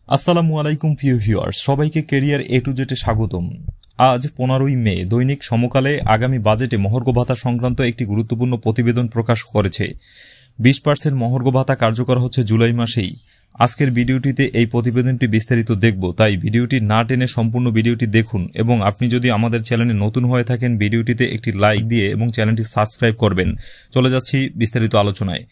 আসসালামু আলাইকুম প্রিয় ভিউয়ার্স, সবাইকে ক্যারিয়ার এ টু জেডে স্বাগতম। আজ 15ই মে দৈনিক সমকালে আগামী বাজেটে মহার্ঘ ভাতা সংক্রান্ত একটি গুরুত্বপূর্ণ প্রতিবেদন প্রকাশ করেছে। 20% মহার্ঘ ভাতা কার্যকর হচ্ছে জুলাই মাসেই। আজকের ভিডিওটিতে এই প্রতিবেদনটি বিস্তারিত দেখব, তাই ভিডিওটি না টেনে সম্পূর্ণ ভিডিওটি দেখুন এবং আপনি যদি আমাদের চ্যানেলে নতুন হয়ে থাকেন ভিডিওটিতে একটি লাইক দিয়ে এবং চ্যানেলটি সাবস্ক্রাইব করবেন। চলে যাচ্ছি বিস্তারিত আলোচনায়।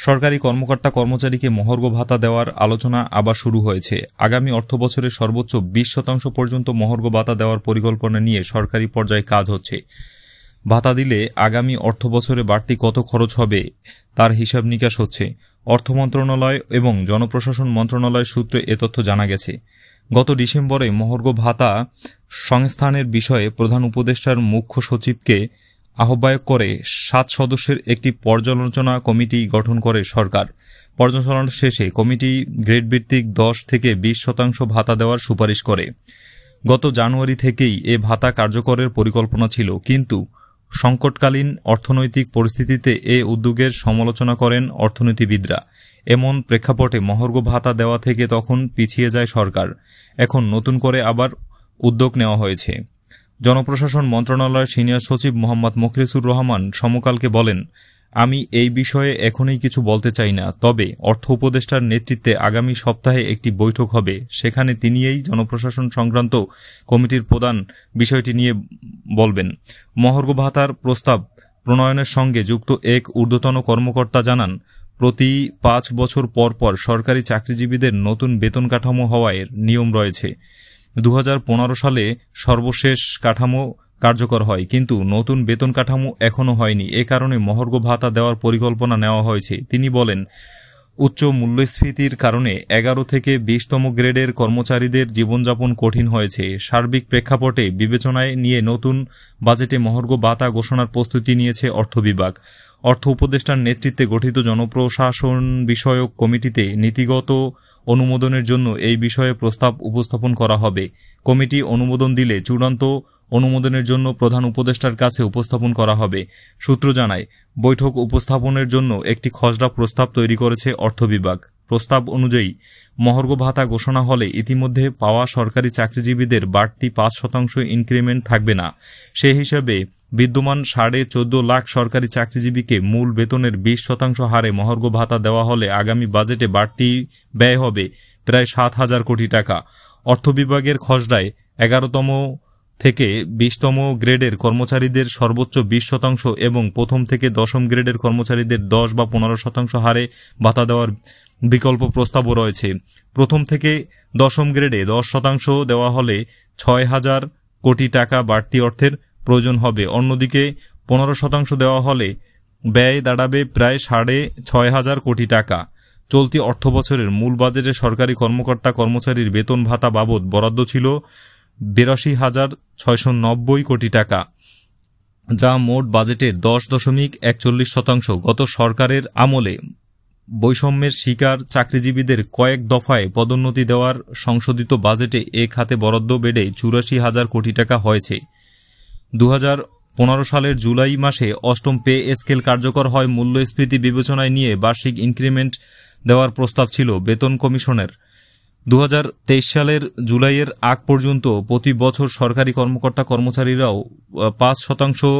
সরকারি কর্মকর্তা কর্মচারীকে মহার্ঘ ভাতা দেওয়ার আলোচনা আবার শুরু হয়েছে। আগামী অর্থবছরে সর্বোচ্চ 20% পর্যন্ত মহার্ঘ ভাতা দেওয়ার পরিকল্পনা নিয়ে সরকারি পর্যায়ে কাজ হচ্ছে। ভাতা দিলে আগামী অর্থবছরে বাড়তি কত খরচ হবে তার হিসাব নিকাশ হচ্ছে। অর্থ মন্ত্রণালয় এবং জনপ্রশাসন মন্ত্রণালয় সূত্রে এ তথ্য জানা গেছে। গত ডিসেম্বরে মহার্ঘ ভাতা সংস্থানের বিষয়ে প্রধান উপদেষ্টার মুখ্য সচিবকে আহ্বায়ক করে 7 সদস্যের একটি পর্যালোচনা কমিটি গঠন করে সরকার। পর্যালোচনা শেষে কমিটি গ্রেডভিত্তিক 10 থেকে 20% ভাতা দেওয়ার সুপারিশ করে। গত জানুয়ারি থেকেই এ ভাতা কার্যকরের পরিকল্পনা ছিল, কিন্তু সংকটকালীন অর্থনৈতিক পরিস্থিতিতে এ উদ্যোগের সমালোচনা করেন অর্থনীতিবিদরা। এমন প্রেক্ষাপটে মহার্ঘ ভাতা দেওয়া থেকে তখন পিছিয়ে যায় সরকার। এখন নতুন করে আবার উদ্যোগ নেওয়া হয়েছে। জনপ্রশাসন মন্ত্রণালয়ের সিনিয়র সচিব মোহাম্মদ মোখলেসুর রহমান সমকালকে বলেন, আমি এই বিষয়ে এখনই কিছু বলতে চাই না, তবে অর্থ উপদেষ্টার নেতৃত্বে আগামী সপ্তাহে একটি বৈঠক হবে, সেখানে তিনি এই জনপ্রশাসন সংক্রান্ত কমিটির প্রধান বিষয়টি নিয়ে বলবেন। মহার্ঘ ভাতার প্রস্তাব প্রণয়নের সঙ্গে যুক্ত এক ঊর্ধ্বতন কর্মকর্তা জানান, প্রতি 5 বছর পর পর সরকারি চাকরিজীবীদের নতুন বেতন কাঠামো হওয়ার নিয়ম রয়েছে। 2015 সালে সর্বশেষ কাঠামো কার্যকর হয়, কিন্তু নতুন বেতন কাঠামো এখনও হয়নি। এ কারণে মহার্ঘ ভাতা দেওয়ার পরিকল্পনা নেওয়া হয়েছে। তিনি বলেন, উচ্চ মূল্যস্ফীতির কারণে 11 থেকে 20তম গ্রেডের কর্মচারীদের জীবনযাপন কঠিন হয়েছে। সার্বিক প্রেক্ষাপটে বিবেচনায় নিয়ে নতুন বাজেটে মহার্ঘ ভাতা ঘোষণার প্রস্তুতি নিয়েছে অর্থ বিভাগ। অর্থ উপদেষ্টার নেতৃত্বে গঠিত জনপ্রশাসন বিষয়ক কমিটিতে নীতিগত অনুমোদনের জন্য এই বিষয়ে প্রস্তাব উপস্থাপন করা হবে। কমিটি অনুমোদন দিলে চূড়ান্ত অনুমোদনের জন্য প্রধান উপদেষ্টার কাছে উপস্থাপন করা হবে। সূত্র জানায়, বৈঠক উপস্থাপনের জন্য একটি খসড়া প্রস্তাব তৈরি করেছে অর্থ বিভাগ। প্রস্তাব অনুযায়ী মহার্ঘ ভাতা ঘোষণা হলে ইতিমধ্যে পাওয়া সরকারি চাকরিজীবীদের বাড়তি 5% ইনক্রিমেন্ট থাকবে না। সে হিসাবে বিদ্যমান 14.5 লাখ সরকারি চাকরিজীবীকে মূল বেতনের 20% হারে মহার্ঘ ভাতা দেওয়া হলে আগামী বাজেটে বাড়তি ব্যয় হবে প্রায় 7,000 কোটি টাকা। অর্থ বিভাগের খসড়ায় 11তম থেকে 20তম গ্রেডের কর্মচারীদের সর্বোচ্চ 20% এবং প্রথম থেকে 10ম গ্রেডের কর্মচারীদের 10 বা 15% হারে ভাতা দেওয়ার বিকল্প প্রস্তাবও রয়েছে। প্রথম থেকে 10ম গ্রেডে 10% দেওয়া হলে 6,000 কোটি টাকা বাড়তি অর্থের প্রয়োজন হবে। অন্যদিকে 15% দেওয়া হলে ব্যয় দাঁড়াবে প্রায় 6,500 কোটি টাকা। চলতি অর্থবছরের মূল বাজেটে সরকারি কর্মকর্তা কর্মচারীর বেতন ভাতা বাবদ বরাদ্দ ছিল 82,690 কোটি টাকা, যা মোট বাজেটের 10.41%। গত সরকারের আমলে বৈষম্যের শিকার চাকরিজীবীদের কয়েক দফায় পদোন্নতি দেওয়ার সংশোধিত বাজেটে এ খাতে বরাদ্দ বেড়ে 84,000 কোটি টাকা হয়েছে। 2015 সালের জুলাই মাসে 8ম পে স্কেল কার্যকর হয়। মূল্যস্ফীতি বিবেচনায় নিয়ে বার্ষিক ইনক্রিমেন্ট দেওয়ার প্রস্তাব ছিল বেতন কমিশনের। 2023 সালের জুলাইয়ের আগ পর্যন্ত প্রতি বছর সরকারি কর্মকর্তা কর্মচারীরাও 5%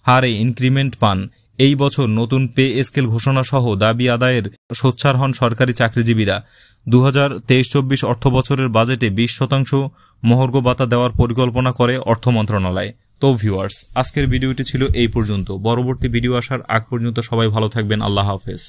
হারে ইনক্রিমেন্ট পান। এই বছর নতুন পে স্কেল ঘোষণা সহ দাবি আদায়ের সোচ্চার হন সরকারি চাকরিজীবীরা। 2023-24 অর্থবছরের বাজেটে 20% মহার্ঘ ভাতা দেওয়ার পরিকল্পনা করে অর্থ মন্ত্রণালয়। তো ভিউয়ার্স, আজকের ভিডিওটি ছিল এই পর্যন্ত। পরবর্তী ভিডিও আসার আগ পর্যন্ত সবাই ভালো থাকবেন। আল্লাহ হাফেজ।